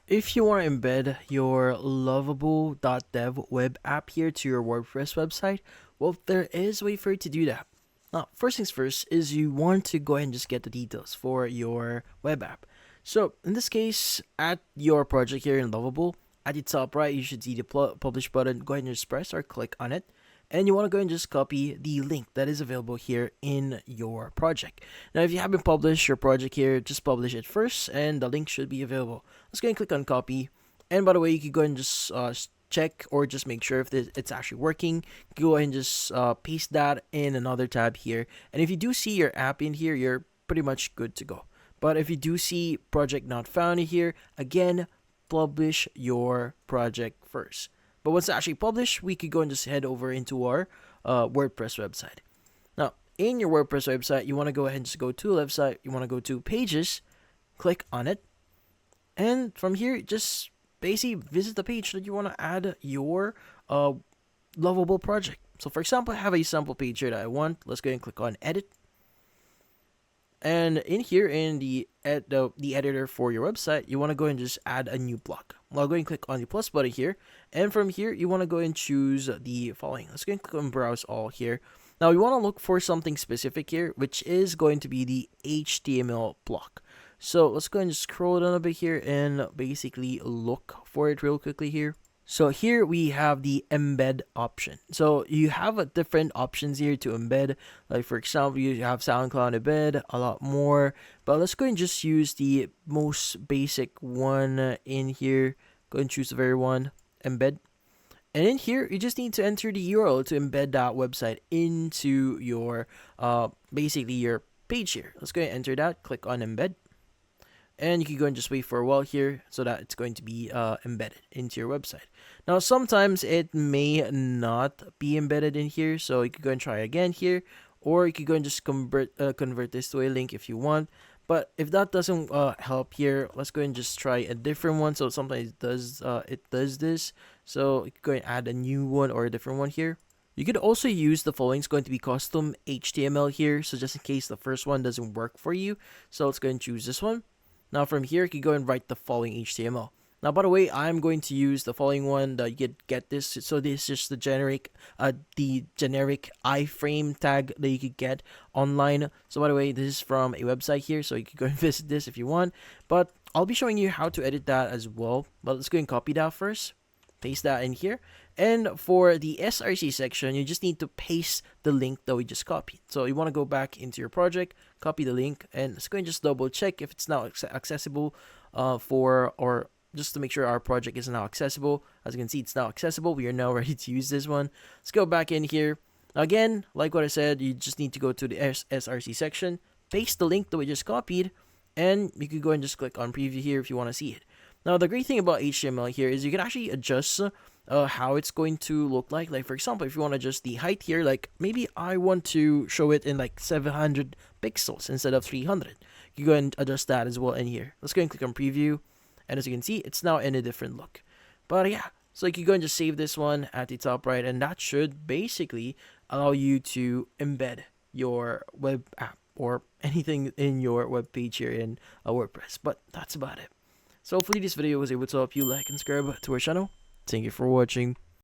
if you want to embed your Lovable.dev web app here to your WordPress website, well, there is a way for you to do that. Now, first things first is you want to go ahead and just get the details for your web app. So in this case, at your project here in Lovable, at the top right, you should see the publish button. Go ahead and just press or click on it. And you want to go and just copy the link that is available here in your project. Now, if you haven't published your project here, just publish it first and the link should be available. Let's go and click on copy. And by the way, you can go and just check or just make sure if it's actually working. Go ahead and just paste that in another tab here. And if you do see your app in here, you're pretty much good to go. But if you do see project not found here, again, publish your project first. But once it's actually published, we could go and just head over into our WordPress website. Now, in your WordPress website, you want to go ahead and just go to the website. You want to go to Pages, click on it. And from here, just basically visit the page that you want to add your Lovable project. So for example, I have a sample page here that I want. Let's go ahead and click on Edit. And in here, in the editor for your website, you want to go and just add a new block. Well, I'll go and click on the plus button here. And from here, you want to go and choose the following. Let's go and click on Browse All here. Now, we want to look for something specific here, which is going to be the HTML block. So let's go and just scroll down a bit here and basically look for it real quickly here. So here we have the embed option. So you have different options here to embed. Like for example, you have SoundCloud embed, a lot more. But let's go and just use the most basic one in here. Go and choose the very one, embed. And in here, you just need to enter the URL to embed that website into your, basically your page here. Let's go and enter that, click on embed. And you can go and just wait for a while here so that it's going to be embedded into your website. Now, sometimes it may not be embedded in here, so you can go and try again here, or you can go and just convert this to a link if you want. But if that doesn't help here, let's go and just try a different one. So sometimes it does this. So you can go and add a new one or a different one here. You could also use the following. It's going to be custom HTML here. So just in case the first one doesn't work for you. So let's go and choose this one. Now from here, you can go and write the following HTML. Now, by the way, I'm going to use the following one that you get this. So this is just the generic iframe tag that you could get online. So by the way, this is from a website here, so you can go and visit this if you want. But I'll be showing you how to edit that as well. But let's go and copy that first. Paste that in here. And for the SRC section, you just need to paste the link that we just copied. So you want to go back into your project, copy the link, and let's go and just double check if it's now accessible or just to make sure our project is now accessible. As you can see, it's now accessible. We are now ready to use this one. Let's go back in here. Again, like what I said, you just need to go to the SRC section, paste the link that we just copied, and you can go and just click on preview here if you want to see it. Now, the great thing about HTML here is you can actually adjust how it's going to look like. Like, for example, if you want to adjust the height here, like maybe I want to show it in like 700 pixels instead of 300. You go and adjust that as well in here. Let's go and click on preview. And as you can see, it's now in a different look. But yeah, so you can go and just save this one at the top right. And that should basically allow you to embed your web app or anything in your web page here in WordPress. But that's about it. So hopefully this video was able to help you like and subscribe to our channel. Thank you for watching.